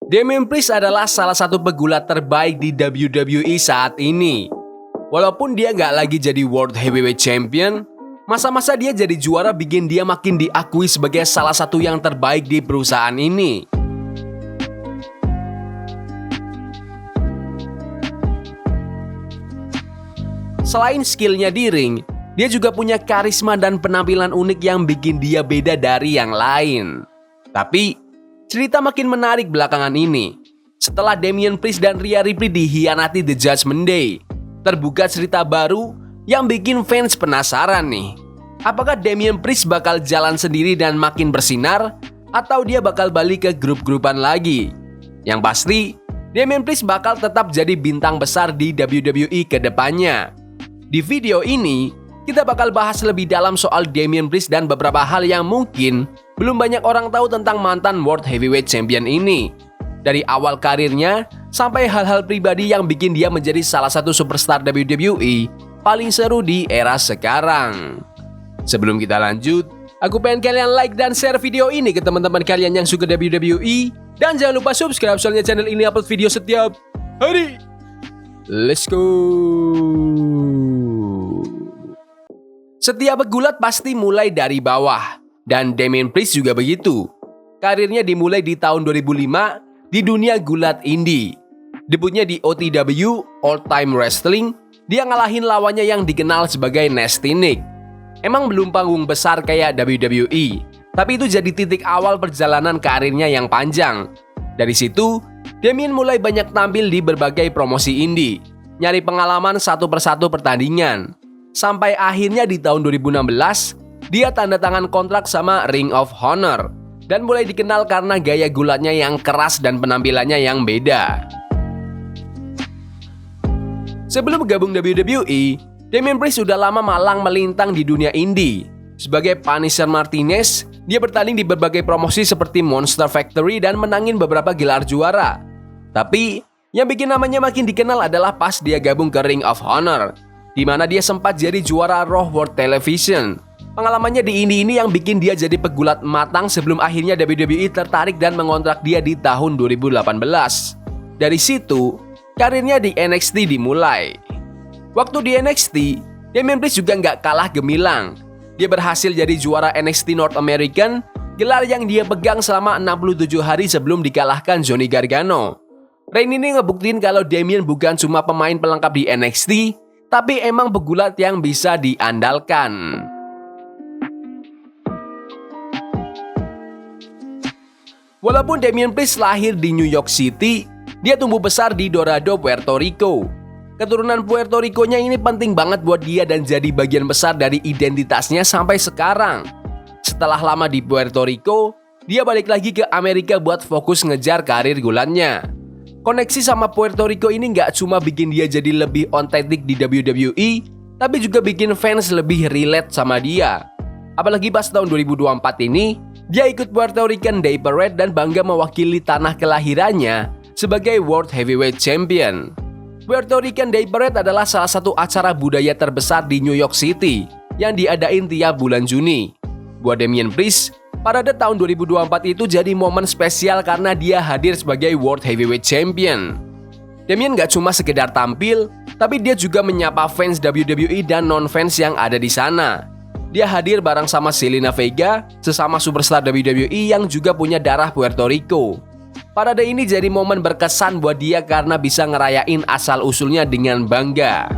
Damian Priest adalah salah satu pegulat terbaik di WWE saat ini. Walaupun dia nggak lagi jadi World Heavyweight Champion, masa-masa dia jadi juara bikin dia makin diakui sebagai salah satu yang terbaik di perusahaan ini. Selain skillnya di ring, dia juga punya karisma dan penampilan unik yang bikin dia beda dari yang lain. Tapi, cerita makin menarik belakangan ini. Setelah Damian Priest dan Rhea Ripley dihianati The Judgment Day, terbuka cerita baru yang bikin fans penasaran nih. Apakah Damian Priest bakal jalan sendiri dan makin bersinar, atau dia bakal balik ke grup-grupan lagi? Yang pasti, Damian Priest bakal tetap jadi bintang besar di WWE ke depannya. Di video ini, kita bakal bahas lebih dalam soal Damian Priest dan beberapa hal yang mungkin belum banyak orang tahu tentang mantan World Heavyweight Champion ini. Dari awal karirnya, sampai hal-hal pribadi yang bikin dia menjadi salah satu superstar WWE paling seru di era sekarang. Sebelum kita lanjut, aku pengen kalian like dan share video ini ke teman-teman kalian yang suka WWE. Dan jangan lupa subscribe soalnya channel ini upload video setiap hari. Let's go! Setiap pegulat pasti mulai dari bawah, dan Damian Priest juga begitu. Karirnya dimulai di tahun 2005 di dunia gulat indie. Debutnya di OTW, All Time Wrestling, dia ngalahin lawannya yang dikenal sebagai Nasty Nick. Emang belum panggung besar kayak WWE, tapi itu jadi titik awal perjalanan karirnya yang panjang. Dari situ, Damian mulai banyak tampil di berbagai promosi indie, nyari pengalaman satu persatu pertandingan. Sampai akhirnya di tahun 2016, dia tanda tangan kontrak sama Ring of Honor dan mulai dikenal karena gaya gulatnya yang keras dan penampilannya yang beda. Sebelum bergabung WWE, Damian Priest sudah lama malang melintang di dunia indie. Sebagai Punisher Martinez, dia bertanding di berbagai promosi seperti Monster Factory dan menangin beberapa gelar juara. Tapi, yang bikin namanya makin dikenal adalah pas dia gabung ke Ring of Honor, di mana dia sempat jadi juara Raw World Television. Pengalamannya di ini yang bikin dia jadi pegulat matang sebelum akhirnya WWE tertarik dan mengontrak dia di tahun 2018. Dari situ, karirnya di NXT dimulai. Waktu di NXT, Damian Priest juga nggak kalah gemilang. Dia berhasil jadi juara NXT North American, gelar yang dia pegang selama 67 hari sebelum dikalahkan Johnny Gargano. Reign ini ngebuktiin kalau Damian bukan cuma pemain pelengkap di NXT, tapi emang pegulat yang bisa diandalkan. Walaupun Damian Priest lahir di New York City, dia tumbuh besar di Dorado, Puerto Rico. Keturunan Puerto Riconya ini penting banget buat dia dan jadi bagian besar dari identitasnya sampai sekarang. Setelah lama di Puerto Rico, dia balik lagi ke Amerika buat fokus ngejar karir gulatnya. Koneksi sama Puerto Rico ini nggak cuma bikin dia jadi lebih otentik di WWE, tapi juga bikin fans lebih relate sama dia. Apalagi pas tahun 2024 ini, dia ikut Puerto Rican Day Parade dan bangga mewakili tanah kelahirannya sebagai World Heavyweight Champion. Puerto Rican Day Parade adalah salah satu acara budaya terbesar di New York City yang diadain tiap bulan Juni. Buat Damian Priest, parade tahun 2024 itu jadi momen spesial karena dia hadir sebagai World Heavyweight Champion. Damian gak cuma sekedar tampil, tapi dia juga menyapa fans WWE dan non-fans yang ada di sana. Dia hadir bareng sama Zelina Vega, sesama superstar WWE yang juga punya darah Puerto Rico. Parade ini jadi momen berkesan buat dia karena bisa ngerayain asal-usulnya dengan bangga.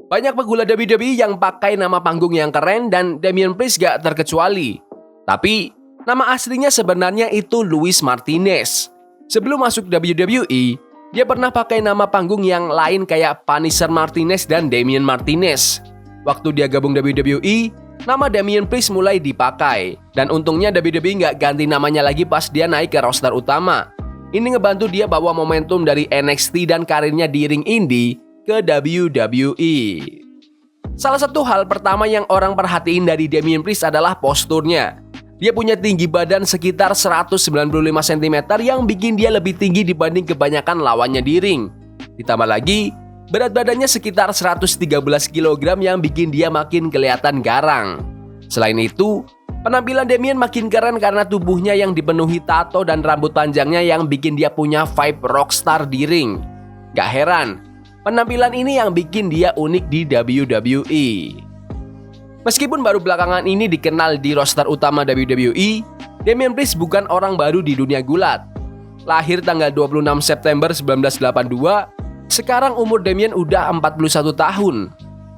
Banyak pegulat WWE yang pakai nama panggung yang keren dan Damian Priest gak terkecuali. Tapi, nama aslinya sebenarnya itu Luis Martinez. Sebelum masuk WWE, dia pernah pakai nama panggung yang lain kayak Punisher Martinez dan Damian Martinez. Waktu dia gabung WWE, nama Damian Priest mulai dipakai. Dan untungnya WWE nggak ganti namanya lagi pas dia naik ke roster utama. Ini ngebantu dia bawa momentum dari NXT dan karirnya di ring indie ke WWE. Salah satu hal pertama yang orang perhatiin dari Damian Priest adalah posturnya. Dia punya tinggi badan sekitar 195 cm yang bikin dia lebih tinggi dibanding kebanyakan lawannya di ring. Ditambah lagi, berat badannya sekitar 113 kg yang bikin dia makin kelihatan garang. Selain itu, Penampilan Damien makin keren karena tubuhnya yang dipenuhi tato dan rambut panjangnya yang bikin dia punya vibe rockstar di ring. Gak heran, penampilan ini yang bikin dia unik di WWE. Meskipun baru belakangan ini dikenal di roster utama WWE, Damian Priest bukan orang baru di dunia gulat. Lahir tanggal 26 September 1982, sekarang umur Damian udah 41 tahun.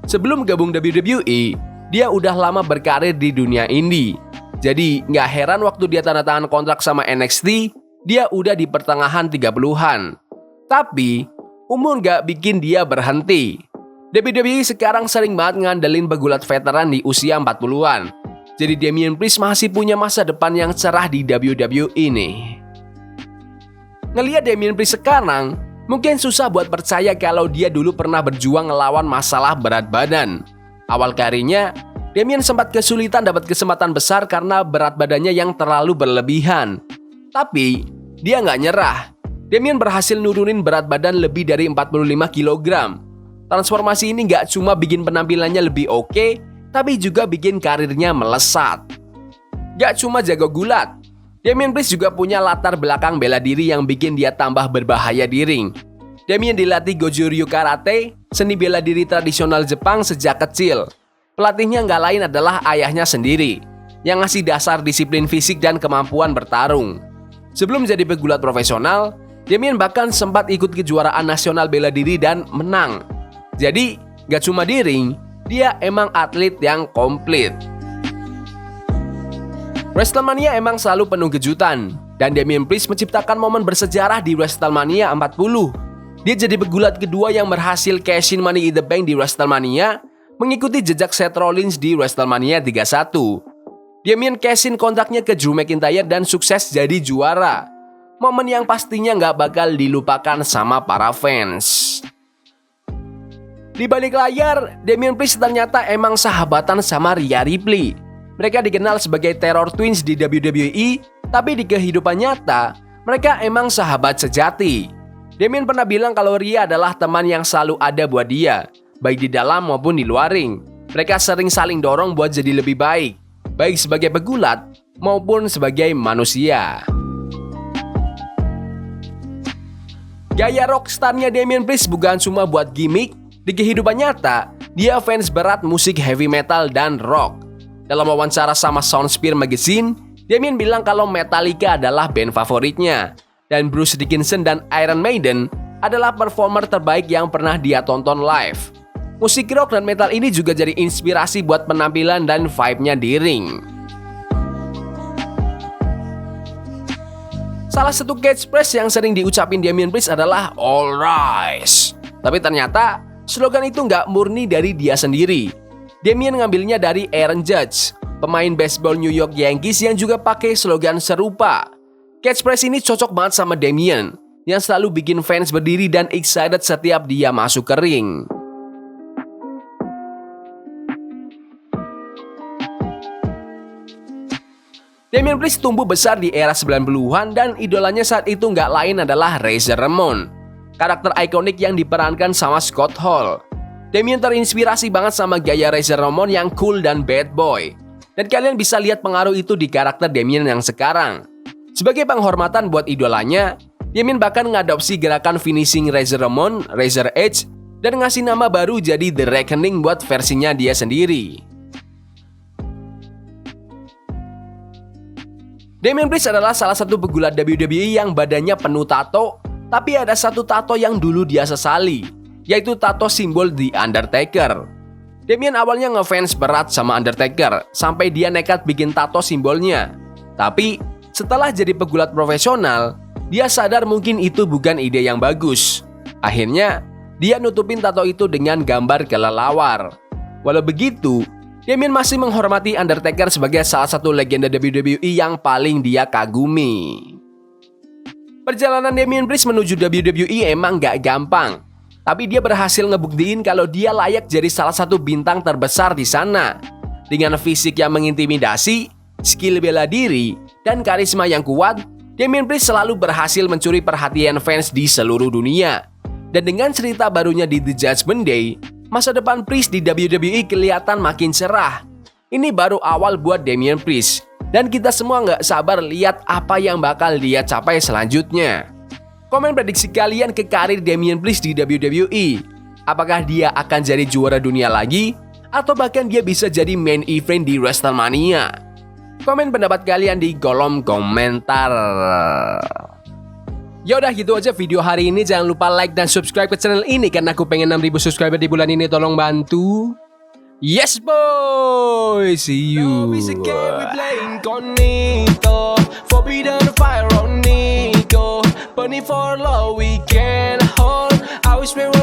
Sebelum gabung WWE, dia udah lama berkarir di dunia indie. Jadi nggak heran waktu dia tanda tangan kontrak sama NXT, dia udah di pertengahan 30-an. Tapi, umur nggak bikin dia berhenti. WWE sekarang sering banget ngandelin pegulat veteran di usia 40-an. Jadi Damian Priest masih punya masa depan yang cerah di WWE nih. Ngelihat Damian Priest sekarang, mungkin susah buat percaya kalau dia dulu pernah berjuang ngelawan masalah berat badan. Awal karirnya, Damian sempat kesulitan dapat kesempatan besar karena berat badannya yang terlalu berlebihan. Tapi, dia nggak nyerah. Damian berhasil nurunin berat badan lebih dari 45 kg. Transformasi ini nggak cuma bikin penampilannya lebih oke, tapi juga bikin karirnya melesat. Gak cuma jago gulat, Damian Priest juga punya latar belakang bela diri yang bikin dia tambah berbahaya di ring. Damian dilatih Goju-Ryu Karate, seni bela diri tradisional Jepang sejak kecil. Pelatihnya nggak lain adalah ayahnya sendiri, yang ngasih dasar disiplin fisik dan kemampuan bertarung. Sebelum jadi pegulat profesional, Damian bahkan sempat ikut kejuaraan nasional bela diri dan menang. Jadi, gak cuma di ring, dia emang atlet yang komplit. WrestleMania emang selalu penuh kejutan, dan Damian Priest menciptakan momen bersejarah di WrestleMania 40. Dia jadi pegulat kedua yang berhasil cash in Money in the Bank di WrestleMania, mengikuti jejak Seth Rollins di WrestleMania 31. Damian cash in kontraknya ke Drew McIntyre dan sukses jadi juara. Momen yang pastinya gak bakal dilupakan sama para fans. Di balik layar, Damian Priest ternyata emang sahabatan sama Rhea Ripley. Mereka dikenal sebagai Terror Twins di WWE, tapi di kehidupan nyata, mereka emang sahabat sejati. Damian pernah bilang kalau Rhea adalah teman yang selalu ada buat dia, baik di dalam maupun di luar ring. Mereka sering saling dorong buat jadi lebih baik, baik sebagai pegulat maupun sebagai manusia. Gaya rockstarnya Damian Priest bukan cuma buat gimmick. Di kehidupan nyata, dia fans berat musik heavy metal dan rock. Dalam wawancara sama Soundsphere Magazine, Damian bilang kalau Metallica adalah band favoritnya, dan Bruce Dickinson dan Iron Maiden adalah performer terbaik yang pernah dia tonton live. Musik rock dan metal ini juga jadi inspirasi buat penampilan dan vibe-nya di ring. Salah satu catchphrase yang sering diucapin Damian Priest adalah "All Rise". Tapi ternyata slogan itu nggak murni dari dia sendiri. Damian ngambilnya dari Aaron Judge, pemain baseball New York Yankees yang juga pakai slogan serupa. Catchphrase ini cocok banget sama Damian, yang selalu bikin fans berdiri dan excited setiap dia masuk ke ring. Damian Priest tumbuh besar di era 90-an dan idolanya saat itu nggak lain adalah Razor Ramon, karakter ikonik yang diperankan sama Scott Hall. Damian terinspirasi banget sama gaya Razor Ramon yang cool dan bad boy. Dan kalian bisa lihat pengaruh itu di karakter Damian yang sekarang. Sebagai penghormatan buat idolanya, Damian bahkan ngadopsi gerakan finishing Razor Ramon, Razor Edge, dan ngasih nama baru jadi The Reckoning buat versinya dia sendiri. Damian Priest adalah salah satu pegulat WWE yang badannya penuh tato, tapi ada satu tato yang dulu dia sesali, yaitu tato simbol The Undertaker. Damian awalnya ngefans berat sama Undertaker, sampai dia nekat bikin tato simbolnya. Tapi, setelah jadi pegulat profesional, dia sadar mungkin itu bukan ide yang bagus. Akhirnya, dia nutupin tato itu dengan gambar kelelawar. Walau begitu, Damian masih menghormati Undertaker sebagai salah satu legenda WWE yang paling dia kagumi. Perjalanan Damian Priest menuju WWE emang gak gampang, tapi dia berhasil ngebuktiin kalau dia layak jadi salah satu bintang terbesar di sana. Dengan fisik yang mengintimidasi, skill bela diri, dan karisma yang kuat, Damian Priest selalu berhasil mencuri perhatian fans di seluruh dunia. Dan dengan cerita barunya di The Judgment Day, masa depan Priest di WWE kelihatan makin cerah. Ini baru awal buat Damian Priest, dan kita semua nggak sabar lihat apa yang bakal dia capai selanjutnya. Komen prediksi kalian ke karir Damian Priest di WWE. Apakah dia akan jadi juara dunia lagi? Atau bahkan dia bisa jadi main event di WrestleMania? Komen pendapat kalian di kolom komentar. Ya udah gitu aja video hari ini. Jangan lupa like dan subscribe ke channel ini karena aku pengen 6.000 subscriber di bulan ini. Tolong bantu. Yes boy, see you. Love is a game we play incognito. Forbidden fire on Nico. Burning for love we can hold. I wish we were